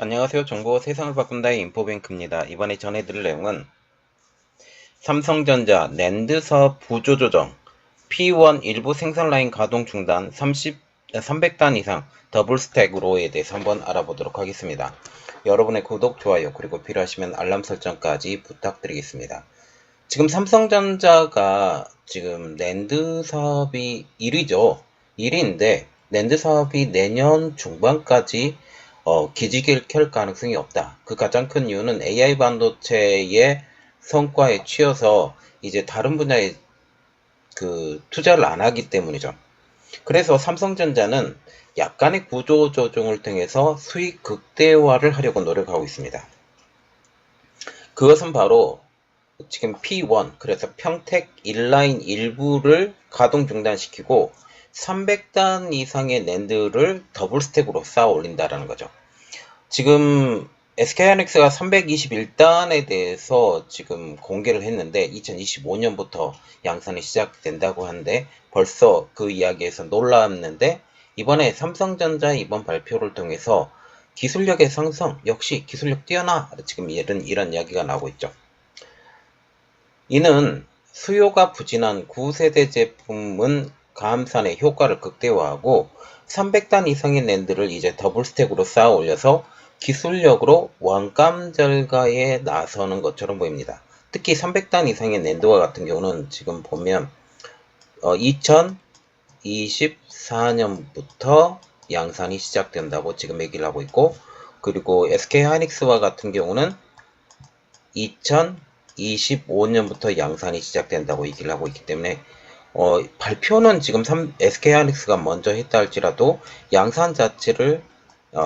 안녕하세요. 정보 세상을 바꾼다의 인포뱅크입니다. 이번에 전해드릴 내용은 삼성전자 낸드 사업 부조 조정, P1 일부 생산 라인 가동 중단 300단 이상 더블 스택으로에 대해서 한번 알아보도록 하겠습니다. 여러분의 구독, 좋아요, 그리고 필요하시면 알람 설정까지 부탁드리겠습니다. 지금 삼성전자가 지금 낸드 사업이 1위죠. 1위인데 낸드 사업이 내년 중반까지 기지개를 켤 가능성이 없다. 그 가장 큰 이유는 AI 반도체의 성과에 치여서 이제 다른 분야에 그 투자를 안 하기 때문이죠. 그래서 삼성전자는 약간의 구조 조정을 통해서 수익 극대화를 하려고 노력하고 있습니다. 그것은 바로 지금 P1, 그래서 평택 인라인 일부를 가동 중단시키고 300단 이상의 낸드를 더블 스택으로 쌓아 올린다라는 거죠. 지금 SK하이닉스가 321단에 대해서 지금 공개를 했는데 2025년부터 양산이 시작된다고 하는데 벌써 그 이야기에서 놀랐는데 이번에 삼성전자 이번 발표를 통해서 기술력의 상승, 역시 기술력 뛰어나, 지금 이런 이야기가 나오고 있죠. 이는 수요가 부진한 9세대 제품은 감산의 효과를 극대화하고 300단 이상의 낸드를 이제 더블 스택으로 쌓아 올려서 기술력으로 원감 절가에 나서는 것처럼 보입니다. 특히 300단 이상의 낸드와 같은 경우는 지금 보면 2024년부터 양산이 시작된다고 지금 얘기를 하고 있고, 그리고 SK하이닉스와 같은 경우는 2025년부터 양산이 시작된다고 얘기를 하고 있기 때문에 발표는 지금 SK하이닉스가 먼저 했다 할지라도 양산 자체를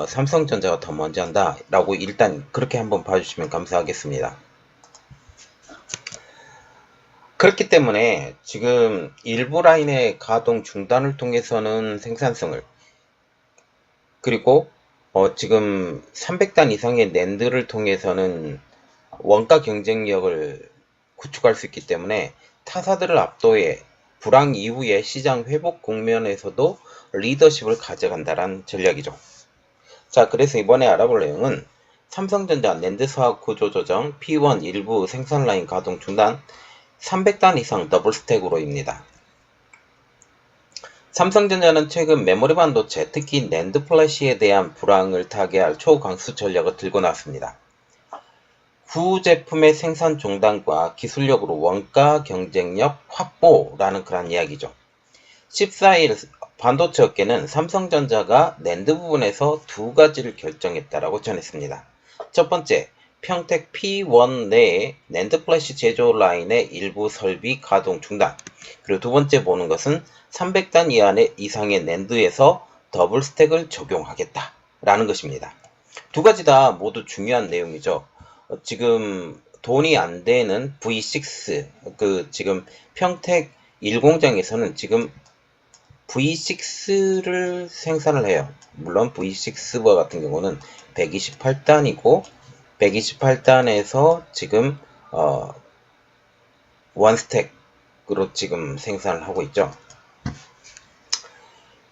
삼성전자가 더 먼저 한다라고 일단 그렇게 한번 봐주시면 감사하겠습니다. 그렇기 때문에 지금 일부 라인의 가동 중단을 통해서는 생산성을, 그리고 지금 300단 이상의 낸드를 통해서는 원가 경쟁력을 구축할 수 있기 때문에 타사들을 압도해 불황 이후의 시장 회복 국면에서도 리더십을 가져간다는 전략이죠. 자, 그래서 이번에 알아볼 내용은 삼성전자 낸드 사업 구조 조정, P1 일부 생산 라인 가동 중단, 300단 이상 더블 스택으로입니다. 삼성전자는 최근 메모리 반도체, 특히 낸드 플래시에 대한 불황을 타개할 초강수 전략을 들고 나왔습니다. 구 제품의 생산 중단과 기술력으로 원가 경쟁력 확보라는 그런 이야기죠. 14일 반도체 업계는 삼성전자가 낸드 부분에서 두 가지를 결정했다라고 전했습니다. 첫 번째, 평택 P1 내에 낸드 플래시 제조 라인의 일부 설비 가동 중단. 그리고 두 번째 보는 것은 300단 이상의 낸드에서 더블 스택을 적용하겠다라는 것입니다. 두 가지 다 모두 중요한 내용이죠. 지금 돈이 안 되는 V6, 지금 평택 1공장에서는 지금 V6를 생산을 해요. 물론 V6와 같은 경우는 128단이고 128단에서 지금 원스택으로 지금 생산을 하고 있죠.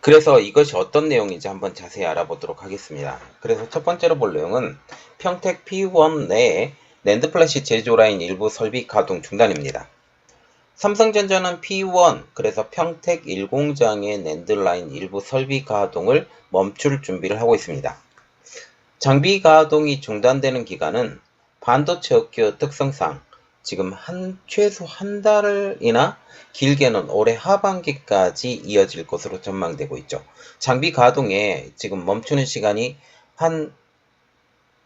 그래서 이것이 어떤 내용인지 한번 자세히 알아보도록 하겠습니다. 그래서 첫 번째로 볼 내용은 평택 P1 내에 낸드 플래시 제조 라인 일부 설비 가동 중단입니다. 삼성전자는 P1, 그래서 평택 1공장의 낸드 라인 일부 설비 가동을 멈출 준비를 하고 있습니다. 장비 가동이 중단되는 기간은 반도체 업계의 특성상 지금 최소 한 달이나 길게는 올해 하반기까지 이어질 것으로 전망되고 있죠. 장비 가동에 지금 멈추는 시간이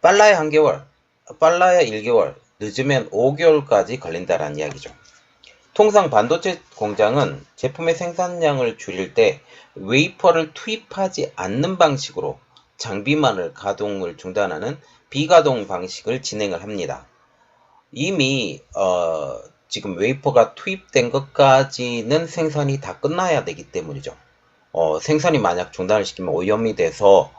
빨라야 1개월, 빨라야 1개월, 늦으면 5개월까지 걸린다는 이야기죠. 통상 반도체 공장은 제품의 생산량을 줄일 때 웨이퍼를 투입하지 않는 방식으로 장비만을 가동을 중단하는 비가동 방식을 진행을 합니다. 이미 지금 웨이퍼가 투입된 것까지는 생산이 다 끝나야 되기 때문이죠. 생산이 만약 중단을 시키면 오염이 돼서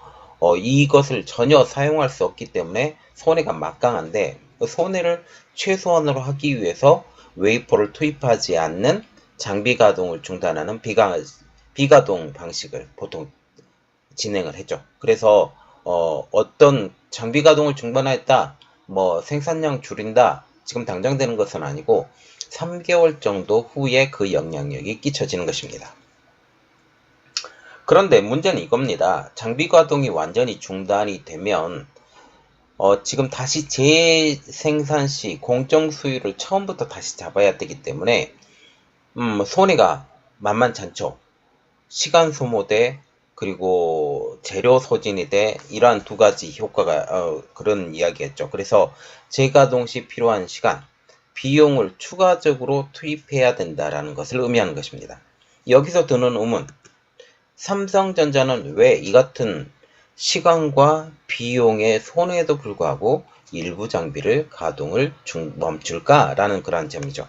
이것을 전혀 사용할 수 없기 때문에 손해가 막강한데 그 손해를 최소한으로 하기 위해서 웨이퍼를 투입하지 않는 장비 가동을 중단하는 비가동 방식을 보통 진행을 했죠. 그래서 어떤 장비 가동을 중단했다, 뭐 생산량 줄인다, 지금 당장 되는 것은 아니고 3개월 정도 후에 그 영향력이 끼쳐지는 것입니다. 그런데 문제는 이겁니다. 장비 가동이 완전히 중단이 되면 지금 다시 재생산 시 공정 수율을 처음부터 다시 잡아야 되기 때문에 손해가 만만찮죠. 시간 소모 대 그리고 재료 소진이 대 이러한 두 가지 효과가 그런 이야기였죠. 그래서 재가동 시 필요한 시간, 비용을 추가적으로 투입해야 된다라는 것을 의미하는 것입니다. 여기서 드는 의문, 삼성전자는 왜 이 같은 시간과 비용의 손해에도 불구하고 일부 장비를 가동을 멈출까라는 그러한 점이죠.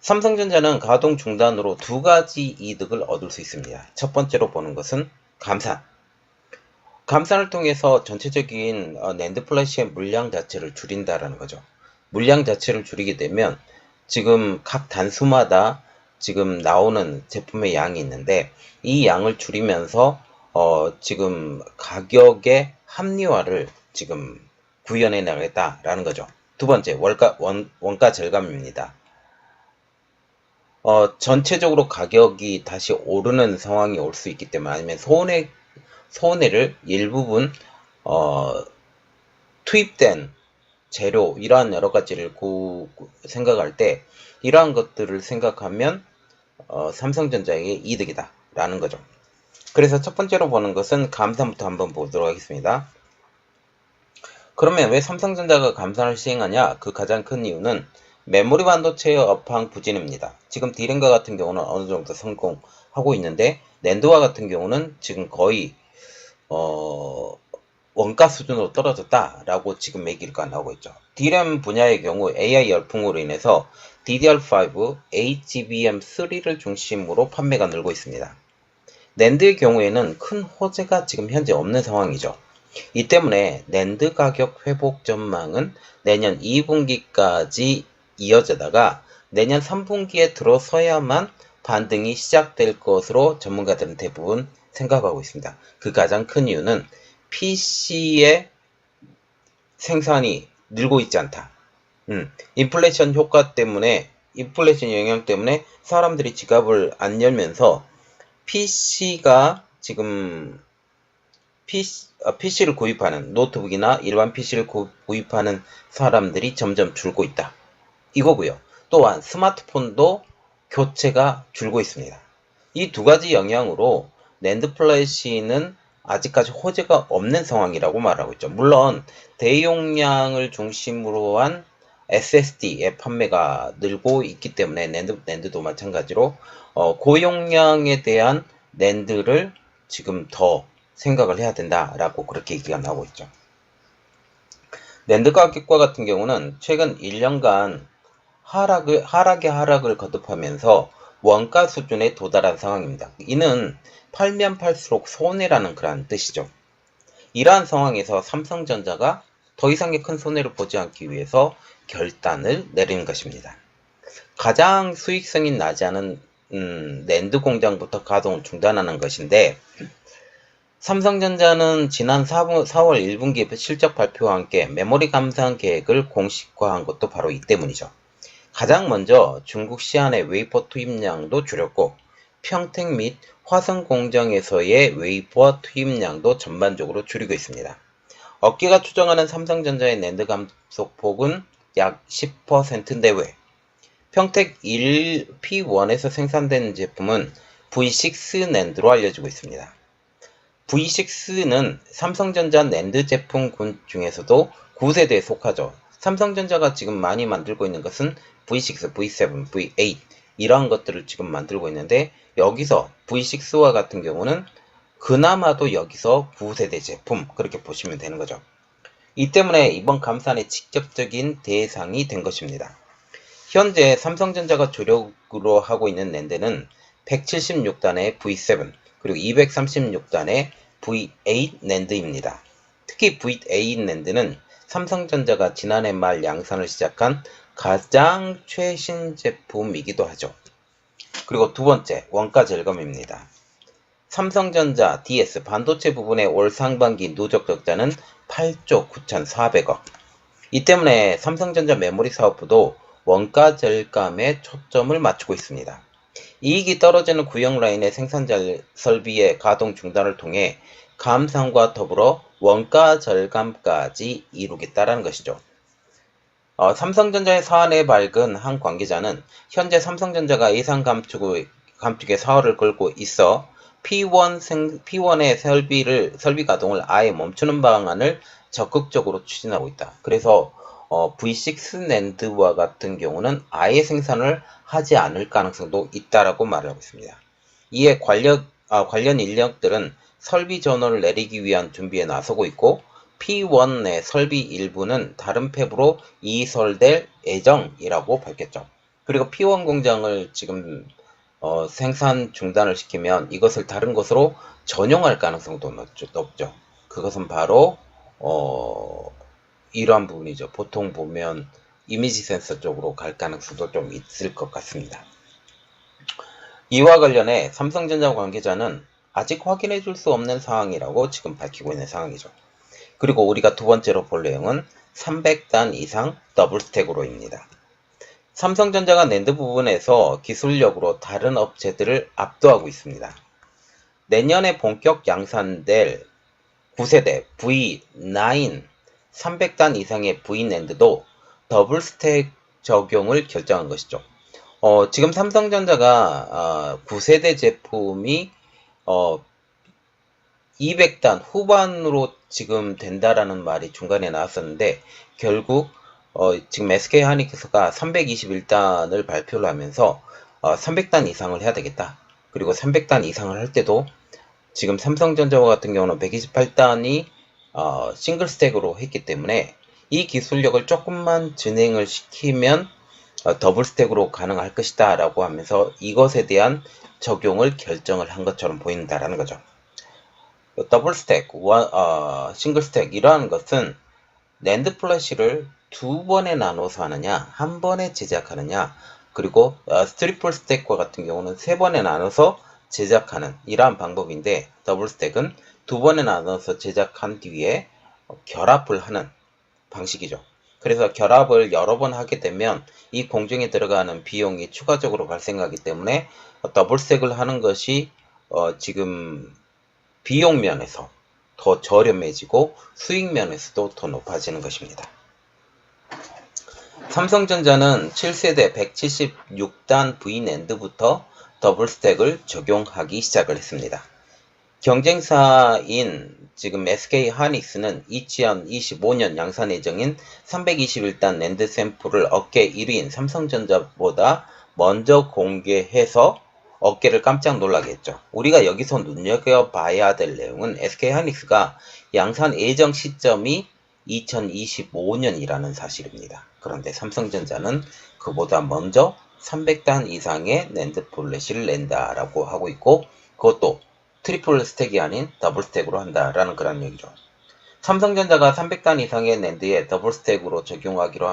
삼성전자는 가동 중단으로 두 가지 이득을 얻을 수 있습니다. 첫 번째로 보는 것은 감산. 감산을 통해서 전체적인 낸드 플래시의 물량 자체를 줄인다라는 거죠. 물량 자체를 줄이게 되면 지금 각 단수마다 지금 나오는 제품의 양이 있는데 이 양을 줄이면서 지금 가격의 합리화를 지금 구현해 나가겠다라는 거죠. 두 번째, 원가 절감입니다. 전체적으로 가격이 다시 오르는 상황이 올 수 있기 때문에 아니면 손해를 일부분 투입된 재료 이러한 여러 가지를 생각할 때 이러한 것들을 생각하면 삼성전자에게 이득이다 라는 거죠. 그래서 첫 번째로 보는 것은 감산부터 한번 보도록 하겠습니다. 그러면 왜 삼성전자가 감산을 시행하냐? 그 가장 큰 이유는 메모리 반도체의 업황 부진입니다. 지금 D램과 같은 경우는 어느 정도 성공하고 있는데 낸드와 같은 경우는 지금 거의 원가 수준으로 떨어졌다라고 지금 얘기가 나오고 있죠. D램 분야의 경우 AI 열풍으로 인해서 DDR5, HBM3를 중심으로 판매가 늘고 있습니다. 낸드의 경우에는 큰 호재가 지금 현재 없는 상황이죠. 이 때문에 낸드 가격 회복 전망은 내년 2분기까지 이어지다가 내년 3분기에 들어서야만 반등이 시작될 것으로 전문가들은 대부분 생각하고 있습니다. 그 가장 큰 이유는 PC의 생산이 늘고 있지 않다. 인플레이션 효과 때문에, 인플레이션 영향 때문에 사람들이 지갑을 안 열면서 PC가 지금 PC를 구입하는 노트북이나 일반 PC를 구입하는 사람들이 점점 줄고 있다. 이거고요. 또한 스마트폰도 교체가 줄고 있습니다. 이 두 가지 영향으로 낸드 플래시는 아직까지 호재가 없는 상황이라고 말하고 있죠. 물론 대용량을 중심으로 한 SSD의 판매가 늘고 있기 때문에 낸드도 마찬가지로 고용량에 대한 낸드를 지금 더 생각을 해야 된다라고 그렇게 얘기가 나오고 있죠. 낸드 가격과 같은 경우는 최근 1년간 하락의 하락을 거듭하면서 원가 수준에 도달한 상황입니다. 이는 팔면 팔수록 손해라는 그러한 뜻이죠. 이러한 상황에서 삼성전자가 더 이상의 큰 손해를 보지 않기 위해서 결단을 내리는 것입니다. 가장 수익성이 나지 않은 낸드 공장부터 가동을 중단하는 것인데 삼성전자는 지난 4월 1분기 실적 발표와 함께 메모리 감산 계획을 공식화한 것도 바로 이 때문이죠. 가장 먼저 중국 시안의 웨이퍼 투입량도 줄였고 평택 및 화성 공장에서의 웨이퍼 투입량도 전반적으로 줄이고 있습니다. 업계가 추정하는 삼성전자의 낸드 감소폭은 약 10% 내외. 평택 1P1에서 생산된 제품은 V6 낸드로 알려지고 있습니다. V6는 삼성전자 낸드 제품군 중에서도 9세대에 속하죠. 삼성전자가 지금 많이 만들고 있는 것은 V6, V7, V8 이러한 것들을 지금 만들고 있는데 여기서 V6와 같은 경우는 그나마도 여기서 9세대 제품 그렇게 보시면 되는 거죠. 이 때문에 이번 감산의 직접적인 대상이 된 것입니다. 현재 삼성전자가 주력으로 하고 있는 낸드는 176단의 V7 그리고 236단의 V8 낸드입니다. 특히 V8 낸드는 삼성전자가 지난해 말 양산을 시작한 가장 최신 제품이기도 하죠. 그리고 두 번째, 원가 절감입니다. 삼성전자 DS 반도체 부분의 올 상반기 누적 적자는 8조 9,400억. 이 때문에 삼성전자 메모리 사업부도 원가 절감에 초점을 맞추고 있습니다. 이익이 떨어지는 구형 라인의 생산 설비의 가동 중단을 통해 감산과 더불어 원가 절감까지 이루겠다라는 것이죠. 삼성전자의 사안에 밝은 한 관계자는 현재 삼성전자가 예산 감축의 사활을 걸고 있어 P1의 설비 가동을 아예 멈추는 방안을 적극적으로 추진하고 있다. 그래서 V6 낸드와 같은 경우는 아예 생산을 하지 않을 가능성도 있다라고 말을 하고 있습니다. 이에 관련 인력들은 설비 전원을 내리기 위한 준비에 나서고 있고 P1의 설비 일부는 다른 팹으로 이설될 예정이라고 밝혔죠. 그리고 P1 공장을 지금 생산 중단을 시키면 이것을 다른 것으로 전용할 가능성도 높죠. 그것은 바로 이러한 부분이죠. 보통 보면 이미지 센서 쪽으로 갈 가능성도 좀 있을 것 같습니다. 이와 관련해 삼성전자 관계자는 아직 확인해 줄 수 없는 상황이라고 지금 밝히고 있는 상황이죠. 그리고 우리가 두 번째로 볼 내용은 300단 이상 더블 스택으로입니다. 삼성전자가 낸드 부분에서 기술력으로 다른 업체들을 압도하고 있습니다. 내년에 본격 양산될 9세대 V9 300단 이상의 V낸드도 더블 스택 적용을 결정한 것이죠. 지금 삼성전자가 9세대 제품이 200단 후반으로 지금 된다라는 말이 중간에 나왔었는데 결국 지금 SK하이닉스가 321단을 발표를 하면서 300단 이상을 해야 되겠다. 그리고 300단 이상을 할 때도 지금 삼성전자와 같은 경우는 128단이 싱글 스택으로 했기 때문에 이 기술력을 조금만 진행을 시키면 더블 스택으로 가능할 것이다 라고 하면서 이것에 대한 적용을 결정을 한 것처럼 보인다라는 거죠. 더블 스택, 싱글 스택 이러한 것은 낸드 플래시를 두 번에 나눠서 하느냐, 한 번에 제작하느냐, 그리고 트리플 스택과 같은 경우는 세 번에 나눠서 제작하는 이러한 방법인데 더블 스택은 두 번에 나눠서 제작한 뒤에 결합을 하는 방식이죠. 그래서 결합을 여러 번 하게 되면 이 공정에 들어가는 비용이 추가적으로 발생하기 때문에 더블 스택을 하는 것이 지금 비용 면에서 더 저렴해지고 수익 면에서도 더 높아지는 것입니다. 삼성전자는 7세대 176단 V낸드부터 더블 스택을 적용하기 시작을 했습니다. 경쟁사인 지금 SK하이닉스는 2025년 양산 예정인 321단 낸드 샘플을 업계 1위인 삼성전자보다 먼저 공개해서 업계를 깜짝 놀라게 했죠. 우리가 여기서 눈여겨봐야 될 내용은 SK하이닉스가 양산 예정 시점이 2025년이라는 사실입니다. 그런데 삼성전자는 그보다 먼저 300단 이상의 낸드 플래시를 낸다라고 하고 있고 그것도 트리플 스택이 아닌 더블 스택으로 한다라는 그런 얘기죠. 삼성전자가 300단 이상의 낸드에 더블 스택으로 적용하기로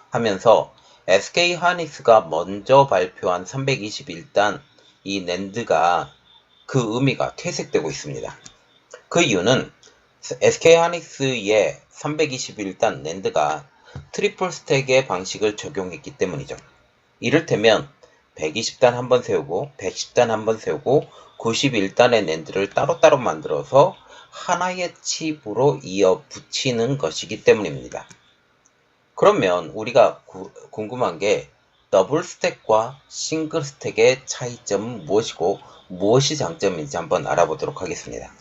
하면서 SK하이닉스가 먼저 발표한 321단 이 낸드가 그 의미가 퇴색되고 있습니다. 그 이유는 SK하이닉스의 321단 낸드가 트리플 스택의 방식을 적용했기 때문이죠. 이를테면 120단 한번 세우고 110단 한번 세우고 91단의 낸드를 따로따로 만들어서 하나의 칩으로 이어 붙이는 것이기 때문입니다. 그러면 우리가 궁금한 게 더블 스택과 싱글 스택의 차이점은 무엇이고 무엇이 장점인지 한번 알아보도록 하겠습니다.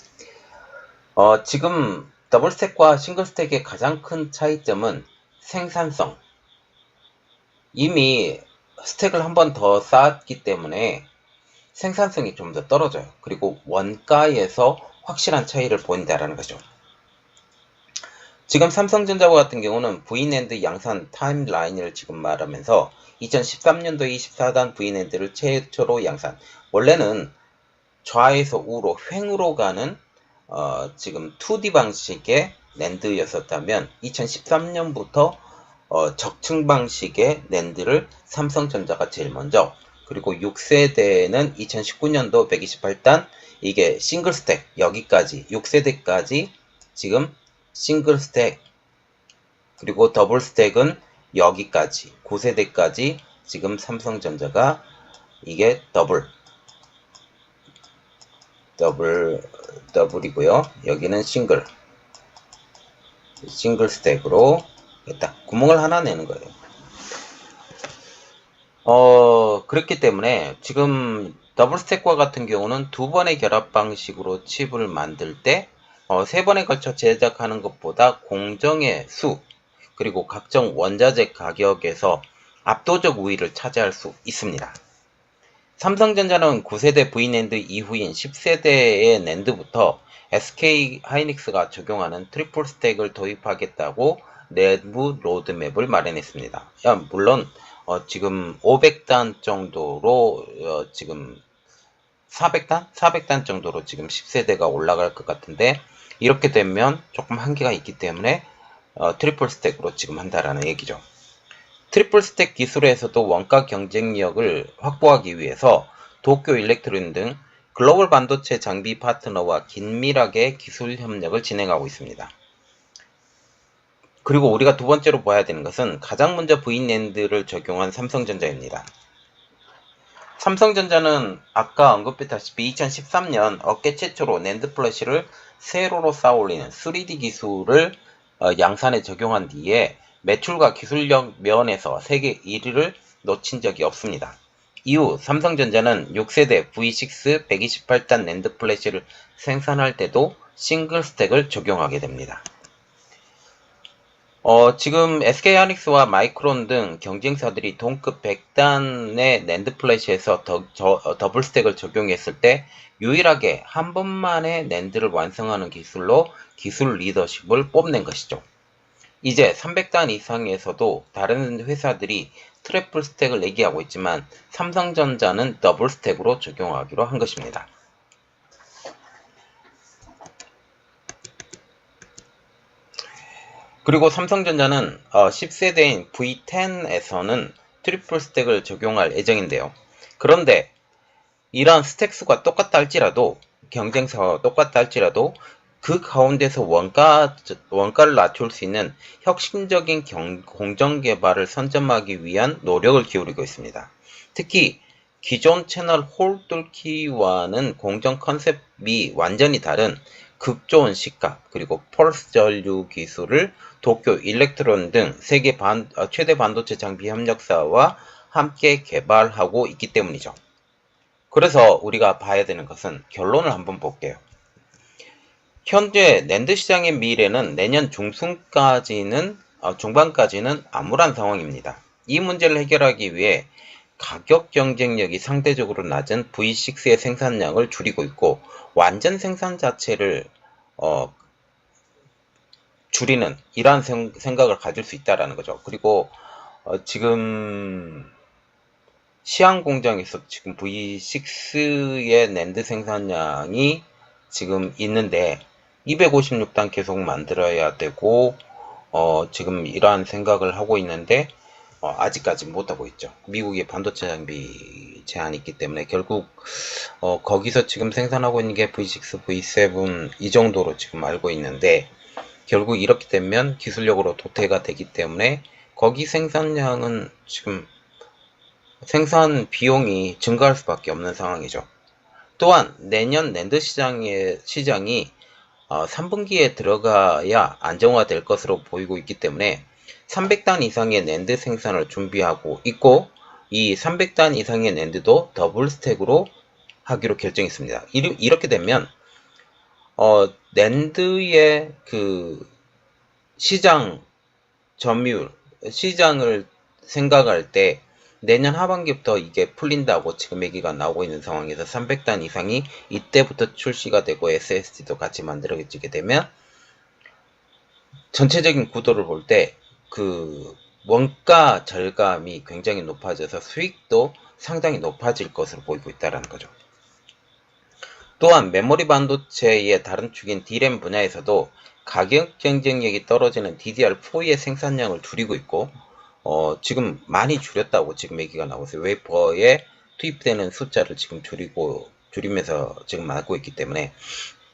지금 더블 스택과 싱글 스택의 가장 큰 차이점은 생산성. 이미 스택을 한 번 더 쌓았기 때문에 생산성이 좀 더 떨어져요. 그리고 원가에서 확실한 차이를 보인다라는 거죠. 지금 삼성전자와 같은 경우는 V낸드 양산 타임라인을 지금 말하면서 2013년도 24단 V낸드를 최초로 양산. 원래는 좌에서 우로 횡으로 가는 지금 2D 방식의 낸드였었다면 2013년부터 적층 방식의 낸드를 삼성전자가 제일 먼저 그리고 6세대는 2019년도 128단 이게 싱글 스택 여기까지 6세대까지 지금 싱글 스택, 그리고 더블 스택은 여기까지 9세대까지 지금 삼성전자가 이게 더블이고요. 여기는 싱글 스택으로 딱 구멍을 하나 내는 거예요. 그렇기 때문에 지금 더블 스택과 같은 경우는 두 번의 결합 방식으로 칩을 만들 때 세 번에 걸쳐 제작하는 것보다 공정의 수 그리고 각종 원자재 가격에서 압도적 우위를 차지할 수 있습니다. 삼성전자는 9세대 V낸드 이후인 10세대의 낸드부터 SK 하이닉스가 적용하는 트리플 스택을 도입하겠다고 내부 로드맵을 마련했습니다. 물론 지금 500단 정도로 지금 400단 정도로 지금 10세대가 올라갈 것 같은데, 이렇게 되면 조금 한계가 있기 때문에 트리플 스택으로 지금 한다라는 얘기죠. 트리플 스택 기술에서도 원가 경쟁력을 확보하기 위해서 도쿄 일렉트론 등 글로벌 반도체 장비 파트너와 긴밀하게 기술 협력을 진행하고 있습니다. 그리고 우리가 두 번째로 봐야 되는 것은 가장 먼저 V낸드를 적용한 삼성전자입니다. 삼성전자는 아까 언급했다시피 2013년 업계 최초로 낸드 플래시를 세로로 쌓아 올리는 3D 기술을 양산에 적용한 뒤에 매출과 기술력 면에서 세계 1위를 놓친 적이 없습니다. 이후 삼성전자는 6세대 V6 128단 낸드 플래시를 생산할 때도 싱글 스택을 적용하게 됩니다. 지금 SK하이닉스와 마이크론 등 경쟁사들이 동급 100단의 낸드 플래시에서 더블 스택을 적용했을 때 유일하게 한 번만에 낸드를 완성하는 기술로 기술 리더십을 뽐낸 것이죠. 이제 300단 이상에서도 다른 회사들이 트리플 스택을 얘기하고 있지만 삼성전자는 더블 스택으로 적용하기로 한 것입니다. 그리고 삼성전자는 10세대인 V10에서는 트리플 스택을 적용할 예정인데요. 그런데 이러한 스택 수가 똑같다 할지라도, 경쟁사와 똑같다 할지라도 그 가운데서 원가를 낮출 수 있는 혁신적인 공정 개발을 선점하기 위한 노력을 기울이고 있습니다. 특히 기존 채널 홀 뚫기와는 공정 컨셉이 완전히 다른 극좋은 시가 그리고 펄스 전류 기술을 도쿄 일렉트론 등 세계 최대 반도체 장비 협력사와 함께 개발하고 있기 때문이죠. 그래서 우리가 봐야 되는 것은, 결론을 한번 볼게요. 현재 낸드 시장의 미래는 내년 중반까지는 암울한 상황입니다. 이 문제를 해결하기 위해 가격 경쟁력이 상대적으로 낮은 V6의 생산량을 줄이고 있고, 완전 생산 자체를 줄이는 이러한 생각을 가질 수 있다라는 거죠. 그리고 지금 시안 공장에서 지금 V6의 낸드 생산량이 지금 있는데 256단 계속 만들어야 되고 지금 이러한 생각을 하고 있는데 아직까지 못하고 있죠. 미국의 반도체 장비 제한이 있기 때문에 결국 거기서 지금 생산하고 있는 게 V6, V7 이 정도로 지금 알고 있는데, 결국 이렇게 되면 기술력으로 도태가 되기 때문에 거기 생산량은 지금 생산 비용이 증가할 수밖에 없는 상황이죠. 또한 내년 낸드 시장이 3분기에 들어가야 안정화될 것으로 보이고 있기 때문에 300단 이상의 낸드 생산을 준비하고 있고, 이 300단 이상의 낸드도 더블 스택으로 하기로 결정했습니다. 이렇게 되면 낸드의 그 시장 점유율, 시장을 생각할 때 내년 하반기부터 이게 풀린다고 지금 얘기가 나오고 있는 상황에서 300단 이상이 이때부터 출시가 되고 SSD도 같이 만들어지게 되면 전체적인 구도를 볼 때 그 원가 절감이 굉장히 높아져서 수익도 상당히 높아질 것으로 보이고 있다는 거죠. 또한 메모리 반도체의 다른 축인 D램 분야에서도 가격 경쟁력이 떨어지는 DDR4의 생산량을 줄이고 있고, 지금 많이 줄였다고 지금 얘기가 나오고 있어요. 웨이퍼에 투입되는 숫자를 지금 줄이면서 지금 하고 있기 때문에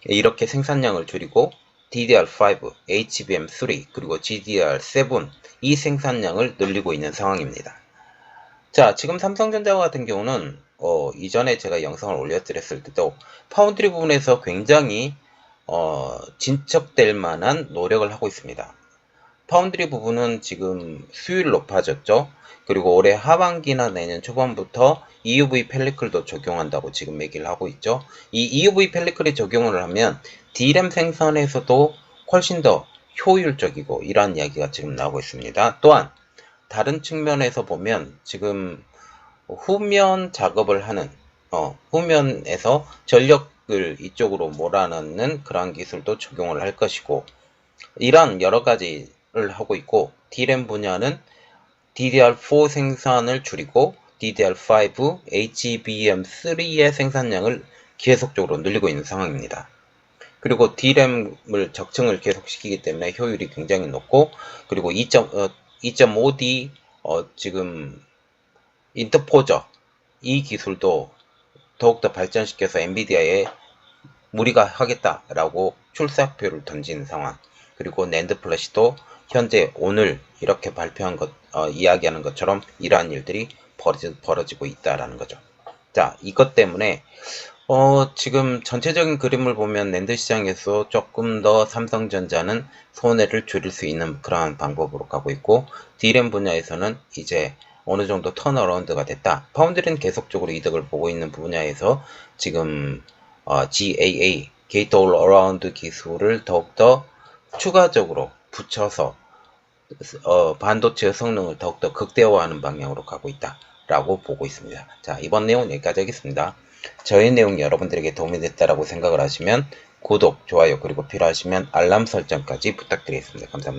이렇게 생산량을 줄이고 DDR5, HBM3, 그리고 GDR7 이 생산량을 늘리고 있는 상황입니다. 자, 지금 삼성전자 같은 경우는 이전에 제가 영상을 올려드렸을 때도 파운드리 부분에서 굉장히 진척될 만한 노력을 하고 있습니다. 파운드리 부분은 지금 수율 높아졌죠. 그리고 올해 하반기나 내년 초반부터 EUV 펠리클도 적용한다고 지금 얘기를 하고 있죠. 이 EUV 펠리클이 적용을 하면 D램 생산에서도 훨씬 더 효율적이고 이러한 이야기가 지금 나오고 있습니다. 또한 다른 측면에서 보면 지금 후면 작업을 하는 후면에서 전력을 이쪽으로 몰아넣는 그러한 기술도 적용을 할 것이고, 이런 여러 가지를 하고 있고, D램 분야는 DDR4 생산을 줄이고 DDR5, HBM3의 생산량을 계속적으로 늘리고 있는 상황입니다. 그리고 D램을 적층을 계속시키기 때문에 효율이 굉장히 높고, 그리고 2.5D 지금 인터포저 이 기술도 더욱더 발전시켜서 엔비디아에 우리가 하겠다라고 출사표를 던지는 상황. 그리고 낸드 플래시도 현재 오늘 이렇게 발표한 것, 이야기하는 것처럼 이러한 일들이 벌어지고 있다라는 거죠. 자, 이것 때문에 지금 전체적인 그림을 보면 낸드 시장에서 조금 더 삼성전자는 손해를 줄일 수 있는 그러한 방법으로 가고 있고, D램 분야에서는 이제 어느 정도 턴어라운드가 됐다. 파운드리는 계속적으로 이득을 보고 있는 분야에서 지금 GAA, 게이트 올 어라운드 기술을 더욱더 추가적으로 붙여서 반도체의 성능을 더욱더 극대화하는 방향으로 가고 있다라고 보고 있습니다. 자, 이번 내용은 여기까지 하겠습니다. 저의 내용이 여러분들에게 도움이 됐다라고 생각을 하시면 구독, 좋아요, 그리고 필요하시면 알람 설정까지 부탁드리겠습니다. 감사합니다.